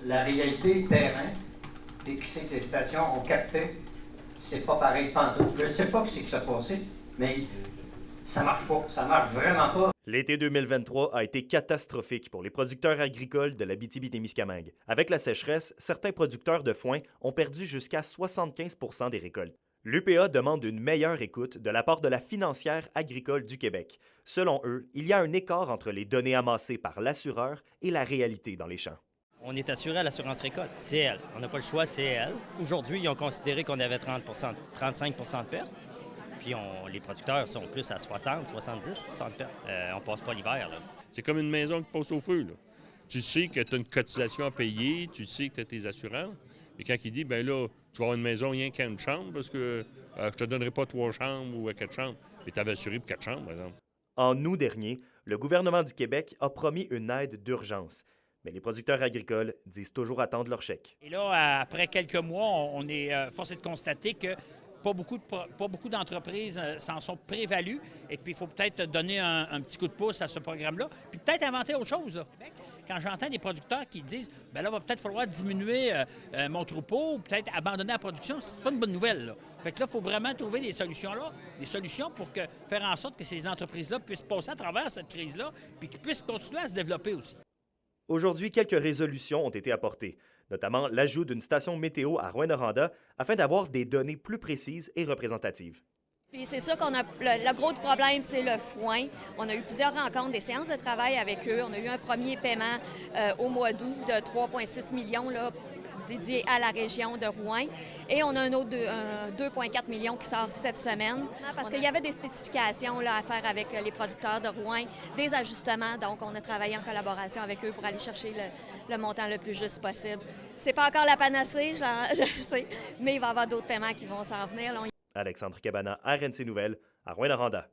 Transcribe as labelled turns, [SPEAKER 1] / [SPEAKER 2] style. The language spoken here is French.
[SPEAKER 1] La réalité terrain, et qui c'est que les stations ont capté, c'est pas pareil pantoute. Je ne sais pas ce qui s'est passé, mais ça marche pas. Ça marche vraiment pas.
[SPEAKER 2] L'été 2023 a été catastrophique pour les producteurs agricoles de l'Abitibi-Témiscamingue. Avec la sécheresse, certains producteurs de foin ont perdu jusqu'à 75 % des récoltes. L'UPA demande une meilleure écoute de la part de la financière agricole du Québec. Selon eux, il y a un écart entre les données amassées par l'assureur et la réalité dans les champs.
[SPEAKER 3] On est assuré à l'assurance récolte. C'est elle. On n'a pas le choix, c'est elle. Aujourd'hui, ils ont considéré qu'on avait 35 % de perte. Puis les producteurs sont plus à 60-70 % de perte. On passe pas l'hiver, là.
[SPEAKER 4] C'est comme une maison qui passe au feu, là. Tu sais que tu as une cotisation à payer, tu sais que tu as tes assurances. Et quand il dit, bien là, tu vas avoir une maison rien qu'à une chambre parce que je te donnerai pas 3 chambres ou 4 chambres. Et tu avais assuré pour 4 chambres, par exemple.
[SPEAKER 2] En août dernier, le gouvernement du Québec a promis une aide d'urgence. Mais les producteurs agricoles disent toujours attendre leur chèque.
[SPEAKER 5] Et là, après quelques mois, on est forcé de constater que pas beaucoup d'entreprises s'en sont prévalues. Et puis, il faut peut-être donner un petit coup de pouce à ce programme-là. Puis peut-être inventer autre chose, là. Quand j'entends des producteurs qui disent « bien là, va peut-être falloir diminuer mon troupeau ou peut-être abandonner la production », c'est pas une bonne nouvelle, là. Fait que là, il faut vraiment trouver des solutions pour faire en sorte que ces entreprises-là puissent passer à travers cette crise-là puis qu'ils puissent continuer à se développer aussi.
[SPEAKER 2] Aujourd'hui, quelques résolutions ont été apportées, notamment l'ajout d'une station météo à Rouyn-Noranda afin d'avoir des données plus précises et représentatives.
[SPEAKER 6] Puis c'est sûr qu'on a le gros du problème, c'est le foin. On a eu plusieurs rencontres, des séances de travail avec eux. On a eu un premier paiement au mois d'août de 3,6 millions là, dédié à la région de Rouyn. Et on a un autre 2,4 millions qui sort cette semaine. Parce qu'il y avait des spécifications là, à faire avec les producteurs de Rouyn, des ajustements. Donc, on a travaillé en collaboration avec eux pour aller chercher le montant le plus juste possible. C'est pas encore la panacée, je le sais, mais il va y avoir d'autres paiements qui vont s'en venir. Là.
[SPEAKER 2] Alexandre Cabana, RNC Nouvelles, à Rouyn-Noranda.